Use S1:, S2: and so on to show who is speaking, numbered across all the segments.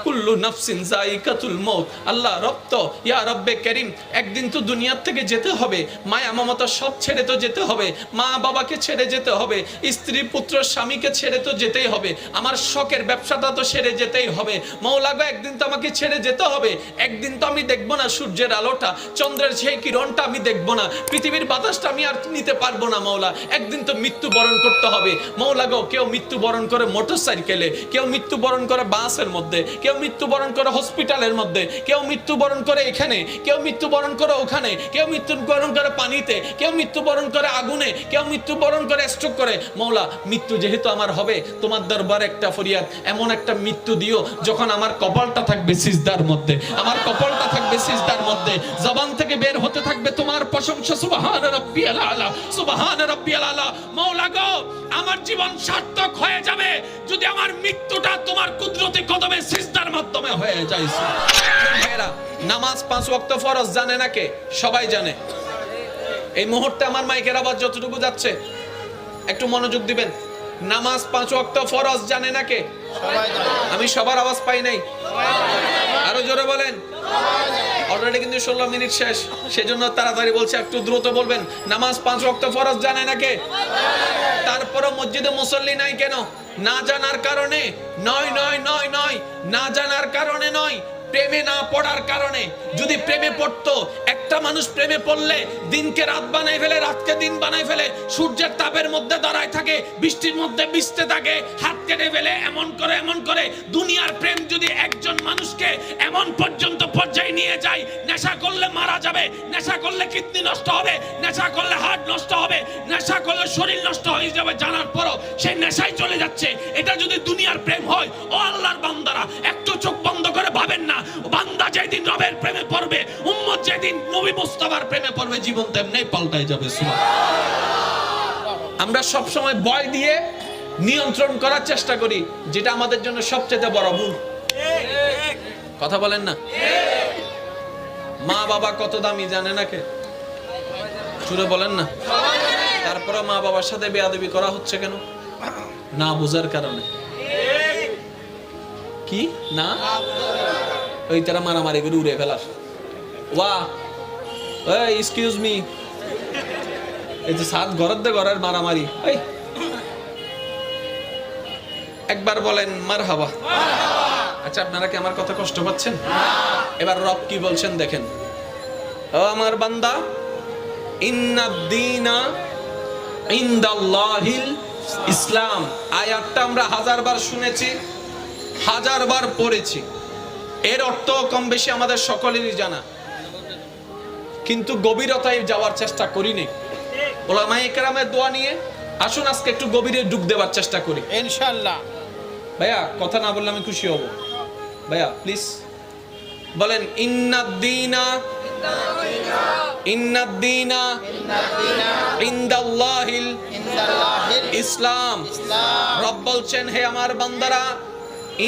S1: কুল্লু নাফসিন যায়িকাতুল মউত। আল্লাহ রব তো ইয়া রব্বে করিম, একদিন তো দুনিয়ার থেকে যেতে হবে, মায়া মমতা সব ছেড়ে তো যেতে হবে, মা বাবাকে ছেড়ে যেতে হবে, স্ত্রী পুত্র স্বামীকে ছেড়ে তো যেতেই হবে, আমার শখের ব্যবসাটা তো ছেড়ে যেতেই হবে। মওলা গো, একদিন তো আমাকে ছেড়ে যেতে হবে। একদিন তো আমি দেখবো না সূর্যের আলোটা, চন্দ্রের সেই কিরণটা আমি দেখবো না, পৃথিবীর বাতাসটা আমি আর নিতে পারবো না। মওলা একদিন তো মৃত্যুবরণ করতে হবে। মওলা গো, কেউ মৃত্যুবরণ করে মোটরসাইকেলে, কেউ মৃত্যুবরণ করে বাসের মধ্যে, কেউ মৃত্যুবরণ করে হসপিটালের মধ্যে, কেউ মৃত্যুবরণ করে এখানে, কেউ মৃত্যুবরণ করে ওখানে, কেউ মৃত্যুবরণ করে পানিতে, কেউ মৃত্যুবরণ করে আগুনে, কেউ মৃত্যুবরণ করে স্ট্রোক করে। মওলা মৃত্যু যেহেতু আমার হবে, তোমার দরবারে একটা ফরিয়াদ, এমন একটা মৃত্যু দিও যখন আমার কপালটা থাকবে সিজদার মধ্যে, আমার কপালটা থাকবে সিজদার মধ্যে, জবান থেকে বের হতে থাকবে তোমার প্রশংসা, সুবহান রাব্বিয়াল আলা, সুবহান রাব্বিয়াল আলা। মওলা গো, আমার জীবন সার্থক হয়ে যাবে যদি আমার মৃত্যুটা তোমার কুদরতি কদমে সিজদার মাধ্যমে হয়ে যায়। ভাইরা, নামাজ 5 ওয়াক্ত ফরজ জানে না কে? সবাই জানে। এই মুহূর্তে আমার মাইকের আওয়াজ যতটুকু যাচ্ছে একটু মনোযোগ দিবেন। নামাজ 5 ওয়াক্ত ফরজ জানে না কে? সবাই জানে। আমি সবার আওয়াজ পাই নাই, আরো জোরে বলেন। অলরেডি কিন্তু 16 মিনিট শেষ, সেজন্য তাড়াতাড়ি বলছে, একটু দ্রুত বলবেন। নামাজ 5 ওয়াক্ত ফরজ জানে না কে? তারপরও মসজিদে মুসল্লি নাই কেন? না জানার কারণে নয়, নয়, নয়, নয়, না জানার কারণে নয়, প্রেমে না পড়ার কারণে। যদি প্রেমে পড়তো, একটা মানুষ প্রেমে পড়লে দিনকে রাত বানাই ফেলে, রাতকে দিন বানাই ফেলে, সূর্যের তাপের মধ্যে দাঁড়ায় থাকে, বৃষ্টির মধ্যে ভিজতে থাকে, হাত কেটে ফেলে, এমন করে এমন করে। দুনিয়ার প্রেম যদি একজন মানুষকে এমন পর্যন্ত পর্যায়ে নিয়ে যায়, নেশা করলে মারা যাবে, নেশা করলে কিডনি নষ্ট হবে, নেশা করলে হার্ট নষ্ট হবে, নেশা করলে শরীর নষ্ট হয়ে যাবে, জানার পরও সেই নেশায় চলে যাচ্ছে, এটা যদি দুনিয়ার প্রেম হয়, ও আল্লাহর বান্দারা একটু চোখ বন্ধ করে ভাবেন না, বান্দা যেদিন রবের প্রেমে পড়বে, উম্মত যেদিন নবী মুস্তাফার প্রেমে পড়বে, জীবন তেমনি পাল্টায় যাবে। সুবহানাল্লাহ। আমরা সব সময় ভয় দিয়ে নিয়ন্ত্রণ করার চেষ্টা করি, যেটা আমাদের জন্য সবচেয়ে বড় ভুল। কথা বলেন না? মা বাবা কত দামি জানে না কে? শুনে বলেন না। তারপরে মা বাবার সাথে বেয়াদবি করা হচ্ছে কেন? না বুঝার কারণে। কি না? ওই তারা মারামারি করে উড়ে ফেলাস। ওয়া এক্সকিউজ মি, এই যে সাত ঘরের দে ঘরের মারামারি। এই একবার বলেন মারহাবা। আচ্ছা, আপনারা কি আমার কথা কষ্ট পাচ্ছেন? এবার রব কি বলছেন দেখেন। ও আমার বান্দা, ইন্নাদ-দীনা ইনদাল্লাহিল ইসলাম। আয়াতটা আমরা 1000 বার শুনেছি, 1000 বার পড়েছি। এর অর্থ কম বেশি আমাদের সকলেরই জানা, কিন্তু গভীরতায় যাওয়ার চেষ্টা করিনি। উলামায়ে কেরামের দোয়া নিয়ে আসুন আজকে একটু গভীরে ডুব দেওয়ার চেষ্টা করি ইনশাআল্লাহ। ভাইয়া কথা না বললে আমি খুশি হব। ভাইয়া প্লিজ বলেন, ইন্নাদ-দীনা ইন্নাদ-দীনা ইনদাল্লাহিল ইসলাম। রব বলছেন, হে আমার বান্দারা,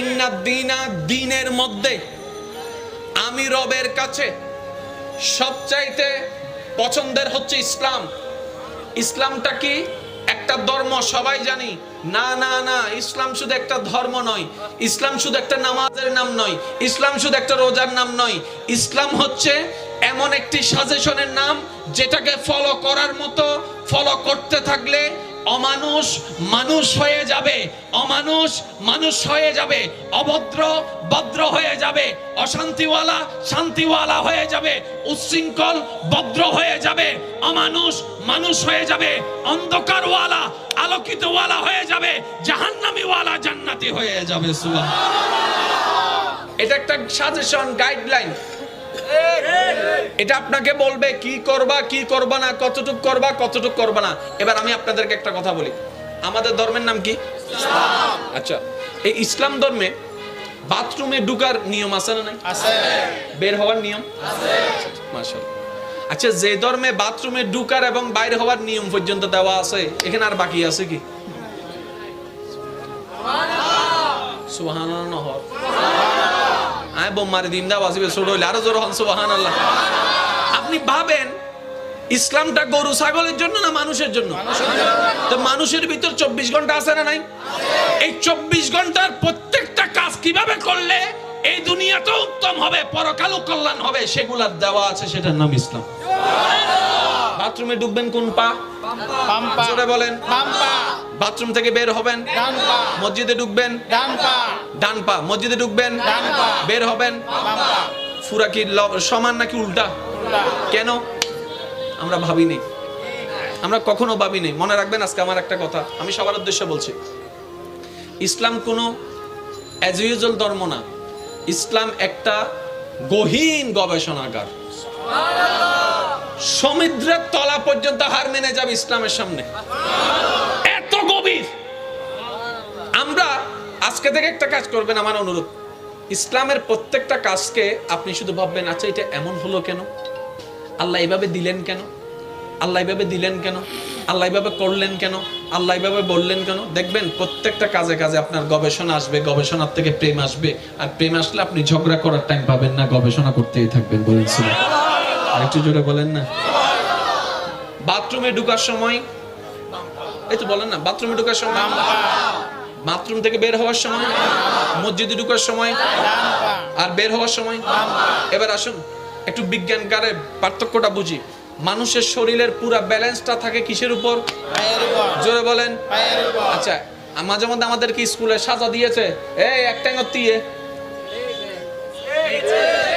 S1: ইন্নাদ-দীনা, দ্বীনের মধ্যে আমি রবের কাছে সবচাইতে পছন্দের হচ্ছে ইসলাম। ইসলামটা কি? একটা ধর্ম, সবাই জানি। না না না, ইসলাম শুধু একটা ধর্ম নয়, ইসলাম শুধু একটা নামাজের নাম নয়, ইসলাম শুধু একটা রোজার নাম নয়। ইসলাম হচ্ছে এমন একটি সাজেশনের নাম, যেটাকে ফলো করার মতো, ফলো করতে থাকলে অমানুষ মানুষ হয়ে যাবে, অমানুষ মানুষ হয়ে যাবে, অভদ্র ভদ্র হয়ে যাবে, অশান্তিওয়ালা শান্তিওয়ালা হয়ে যাবে, উচ্ছৃঙ্খল ভদ্র হয়ে যাবে, অমানুষ মানুষ হয়ে যাবে, অন্ধকারওয়ালা আলোকিতওয়ালা হয়ে যাবে, জাহান্নামীওয়ালা জান্নাতি হয়ে যাবে। সুবহানাল্লাহ। এটা একটা সাজেশন, গাইডলাইন। এটা আপনাকে বলবে কি করবা কি করবা না, কতটুক করবা কতটুক করবা না। এবার আমি আপনাদেরকে একটা কথা বলি, আমাদের ধর্মের নাম কি? ইসলাম। আচ্ছা, এই ইসলাম ধর্মে বাথরুমে ঢোকার নিয়ম আছে না নাই? আছে। বের হওয়ার নিয়ম আছে। মাশাআল্লাহ। আচ্ছা, যে ধর্মে বাথরুমে ঢোকার এবং বাইরে হওয়ার নিয়ম পর্যন্ত দেওয়া আছে, এখানে আর বাকি আছে কি? সুবহানাল্লাহ। সুবহানাল্লাহ। আয় বোমারে দিন দাও আসবে ছোট হইলে আরো জোর হন সুবহানাল্লাহ। আপনি ভাবেন ইসলামটা গরু ছাগলের জন্য না মানুষের জন্য? তো মানুষের ভিতর 24 ঘন্টা আছে না নাই? এই 24 ঘন্টার প্রত্যেকটা কাজ কিভাবে করলে এই দুনিয়াতেও উত্তম হবে, পরকালও কল্যাণ হবে, সেগুলার দেওয়া আছে, সেটার নাম ইসলাম। বাথরুমে ঢুকবেন কোন পা?
S2: বাম পা।
S1: জোরে বলেন।
S2: বাম পা।
S1: বাথরুম থেকে বের হবেন
S2: ডান পা।
S1: মসজিদে ঢুকবেন
S2: ডান পা।
S1: ডান পা। মসজিদে ঢুকবেন
S2: ডান পা।
S1: বের হবেন
S2: বাম পা।
S1: পুরা কি সমান নাকি উল্টা?
S2: উল্টা।
S1: কেন? আমরা ভাবিনি, আমরা কখনো ভাবিনি। মনে রাখবেন আজকে আমার একটা কথা আমি সবার উদ্দেশ্যে বলছি, ইসলাম কোনো অ্যাজ ইউজুয়াল ধর্ম না, ইসলাম একটা গহীন গবেষণাগার। সমুদ্রের তলা পর্যন্ত হার মেনে যাবে ইসলামের সামনে, এত গভীর। আমরা আজকে থেকে একটা কাজ করবেন, আমার অনুরোধ, ইসলামের প্রত্যেকটা কাজকে আপনি শুধু ভাববেন আচ্ছা এটা এমন হলো কেন, আল্লাহ এইভাবে দিলেন কেন, আল্লাহ এইভাবে দিলেন কেন, আল্লাহ এইভাবে করলেন কেন, আল্লাহ এইভাবে বললেন কেন। দেখবেন প্রত্যেকটা কাজে কাজে আপনার গবেষণা আসবে, গবেষণার থেকে প্রেম আসবে, আর প্রেম আসলে আপনি ঝগড়া করার টাইম পাবেন না, গবেষণা করতেই থাকবেন। বলেছিলেন আরেকটু জোরে বলেন না। বাথরুমে ঢোকার সময় এই তো বলেন না, বাথরুমে ঢোকার সময়, বাথরুম থেকে বের হওয়ার সময়, মসজিদে ঢোকার সময় আর বের হওয়ার সময়। এবার আসুন একটু বিজ্ঞানকারে পার্থক্যটা বুঝি। মানুষের শরীরের পুরা ব্যালেন্সটা থাকে কিসের উপর? জোরে বলেন। আচ্ছা মাঝে মধ্যে আমাদের কি স্কুলে সাজা দিয়েছে, এই এক ট্যাঙ্গর দিয়ে,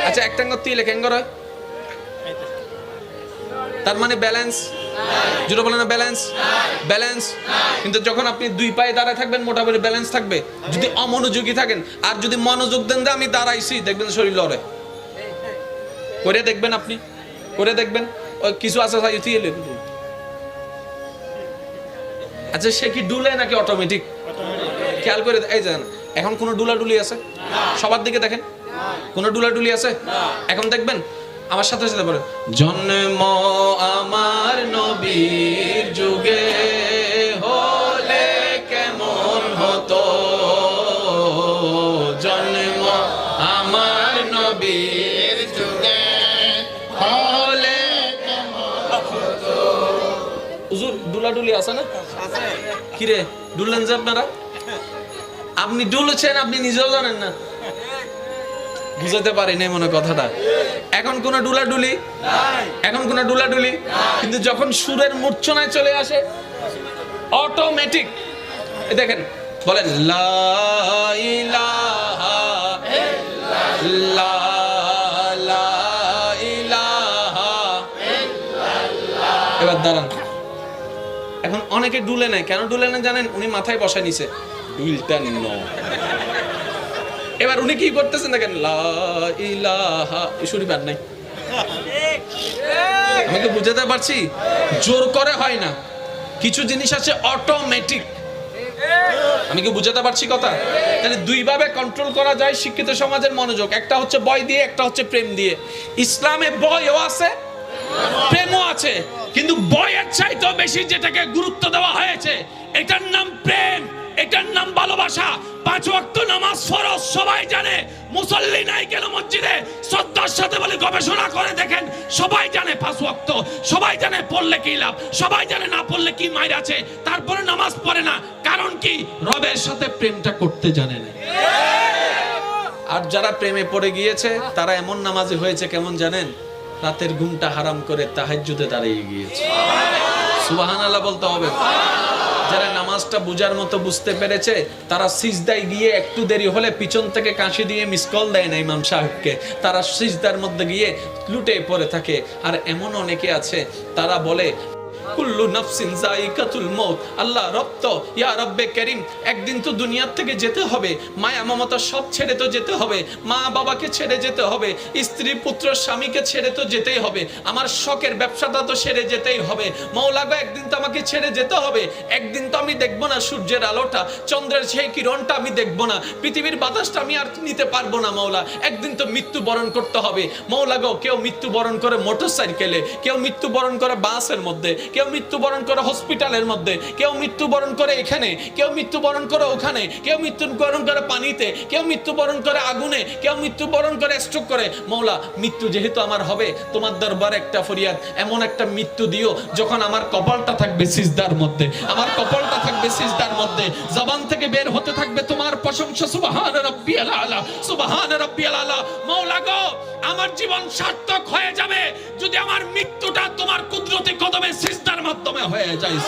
S1: আচ্ছা এক ট্যাঙ্গর দিয়ে কেঙ্গর হয়, তার মানে ব্যালেন্স। জোরে বলেন না, ব্যালেন্স ব্যালেন্স। কিন্তু যখন আপনি দুই পায়ে দাঁড়ায় থাকবেন মোটামুটি ব্যালেন্স থাকবে। যদি অমনোযোগী থাকেন আর যদি মনোযোগ দেন আমি দাঁড়াইছি, দেখবেন শরীর লড়ে। করে দেখবেন, আপনি করে দেখবেন। ওই কিছু আছে আচ্ছা সে কি ডুলে নাকি অটোমেটিক? খেয়াল করে এই জানেন এখন কোন ডুলাডুলি আছে? সবার দিকে দেখেন, কোন ডুলাডুলি আছে? এখন দেখবেন আমার সাথে সাথে বলে, জন্ম আমার নবীর যুগে হলে কেমন হতো, জন্ম আমার নবীর যুগে হলে কেমন হতো। হুজুর ডুলাডুলি আছে না? কিরে ডুললেন যে আপনারা? আপনি ডুলেছেন আপনি নিজেও জানেন না, বুঝাতে পারি না মনে কথাটা। এখন কোন ডুলাডুলি নাই, এখন কোন ডুলাডুলি, কিন্তু যখন সুরের মূর্ছনায় চলে আসে অটোমেটিক। দেখেন বলেন লা ইলাহা ইল্লাল্লাহ, লা ইলাহা ইল্লাল্লাহ। এবার দাঁড়ান, এখন অনেকে ডুলে নেয়। কেন ডুলে না জানেন? উনি মাথায় বসায় নিছে ডুলটা ন। এবার উনি কি করতেছেন দেখেন, লা ইলাহা, শরীফ নাই। আমি তো বুঝাতে পারছি, জোর করে হয় না, কিছু জিনিস আছে অটোমেটিক। আমি কি বুঝাতে পারছি কথা? তাহলে দুই ভাবে কন্ট্রোল করা যায় শিক্ষিত সমাজের মনোযোগ, একটা হচ্ছে ভয় দিয়ে, একটা হচ্ছে প্রেম দিয়ে। ইসলামে ভয়ও আছে প্রেমও আছে, কিন্তু ভয়ের চাইতেও বেশি যেটাকে গুরুত্ব দেওয়া হয়েছে এটার নাম প্রেম, এটার নাম ভালোবাসা। 5 ওয়াক্ত নামাজ ফরজ সবাই জানে, মুসল্লি নাই কেন মসজিদে? শ্রদ্ধার সাথে বলে গবেষণা করে দেখেন, সবাই জানে 5 ওয়াক্ত, সবাই জানে পড়লে কি লাভ, সবাই জানে না পড়লে কি মাইর আছে, তারপরে নামাজ পড়ে না। কারণ কি? রবের সাথে প্রেমটা করতে জানে না। আর যারা প্রেমে পড়ে গিয়েছে তারা এমন নামাজি হয়েছে কেমন জানেন? রাতের ঘুমটা হারাম করে তাহাজ্জুদে দাঁড়িয়ে গিয়েছে। সুবহানাল্লাহ বলতে হবে। যারা নামাজটা বুঝার মতো বুঝতে পেরেছে তারা সিজদায় গিয়ে একটু দেরি হলে পিছন থেকে কাশি দিয়ে মিস কল দেয় না ইমাম সাহেবকে, তারা সিজদার মধ্যে গিয়ে লুটে পড়ে থাকে। আর এমন অনেকে আছে তারা বলে কুল্লু নাফসিন যায়িকাতুল মউত, আল্লাহ রব তো ইয়া রব্বে করিম একদিন তো দুনিয়ার থেকে যেতে হবে, মায়া মমতা সব ছেড়ে তো যেতে হবে, মা বাবাকে ছেড়ে যেতে হবে, স্ত্রী পুত্র স্বামীকে ছেড়ে তো যেতেই হবে, আমার শখের ব্যবসাটা তো ছেড়ে যেতেই হবে। মওলা গো একদিন তো আমাকে ছেড়ে যেতে হবে, একদিন তো আমি দেখবো না সূর্যের আলোটা, চন্দ্রের সেই কিরণটা আমি দেখবো না, পৃথিবীর বাতাসটা আমি আর নিতে পারবো না। মওলা একদিন তো মৃত্যুবরণ করতে হবে। মওলা গো কেউ মৃত্যুবরণ করে মোটরসাইকেলে, কেউ মৃত্যুবরণ করে বাসের মধ্যে, কেউ কেউ মৃত্যুবরণ করে হসপিটালের মধ্যে, কেউ মৃত্যুবরণ করে এখানে, কেউ মৃত্যুবরণ করে ওখানে, কেউ মৃত্যুবরণ করে পানিতে, কেউ মৃত্যুবরণ করে আগুনে, কেউ মৃত্যুবরণ করে স্ট্রোক করে। মৌলা, মৃত্যু যেহেতু আমার হবে, তোমার দরবারে একটা ফরিয়াদ, এমন একটা মৃত্যু দিও যখন আমার কপালটা থাকবে সিজদার মধ্যে, আমার কপালটা থাকবে সিজদার মধ্যে, জবান থেকে বের হতে থাকবে তোমার প্রশংসা, সুবহান রাব্বিয়াল আলা, সুবহান রাব্বিয়াল আলা। মৌলা গো, আমার জীবন সার্থক হয়ে যাবে যদি আমার মৃত্যুটা তোমার কুদরতি কদমে সিজদার মাধ্যমে হয়ে যায়।